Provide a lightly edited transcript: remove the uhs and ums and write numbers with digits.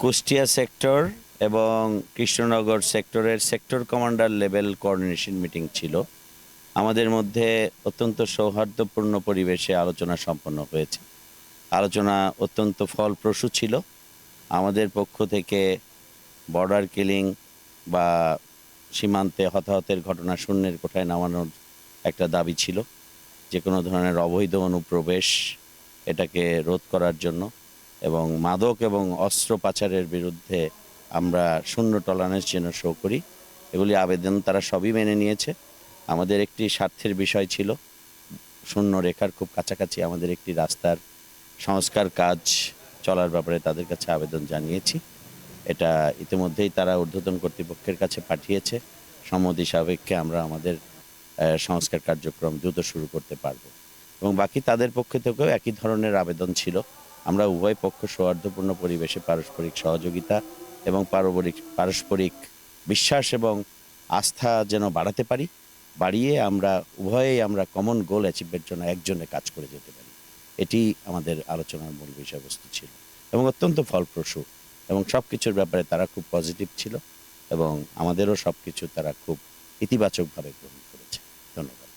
Kushtia sector এবং কৃষ্ণনগর সেক্টরের sector commander level coordination meeting ছিল। আমাদের মধ্যে অত্যন্ত সৌহার্দ্যপূর্ণ পরিবেশে আলোচনা সম্পন্ন হয়েছে। আলোচনা অত্যন্ত ফলপ্রসূ ছিল। আমাদের পক্ষ থেকে বর্ডার কিলিং বা সীমান্তে হতাহতের ঘটনা শূন্যের কোঠায় নামানোর একটা দাবি ছিল। যে কোনো ধরনের অবৈধ অনুপ্রবেশ এটাকে রোধ করার জন্য এবং মাদক এবং অস্ত্র পাচারের বিরুদ্ধে আমরা শূন্য টলারেন্স যেন শো করি, এগুলি আবেদন তারা সবই মেনে নিয়েছে। আমাদের একটি স্বার্থের বিষয় ছিল, শূন্য রেখার খুব কাছাকাছি আমাদের একটি রাস্তার সংস্কার কাজ চলার ব্যাপারে তাদের কাছে আবেদন জানিয়েছি। এটা ইতিমধ্যেই তারা ঊর্ধ্বতন কর্তৃপক্ষের কাছে পাঠিয়েছে। সম্মতি সাপেক্ষে আমরা আমাদের সংস্কার কার্যক্রম দ্রুত শুরু করতে পারব এবং বাকি তাদের পক্ষ থেকেও একই ধরনের আবেদন ছিল। আমরা উভয় পক্ষ সৌহার্দ্যপূর্ণ পরিবেশে পারস্পরিক সহযোগিতা এবং পারস্পরিক বিশ্বাস এবং আস্থা যেন বাড়াতে পারি, বাড়িয়ে উভয়েই আমরা কমন গোল অ্যাচিভের জন্য একজনে কাজ করে যেতে পারি, এটি আমাদের আলোচনার মূল বিষয়বস্তু ছিল এবং অত্যন্ত ফলপ্রসূ এবং সব কিছুর ব্যাপারে তারা খুব পজিটিভ ছিল এবং আমাদেরও সব কিছু তারা খুব ইতিবাচকভাবে গ্রহণ করেছে। ধন্যবাদ।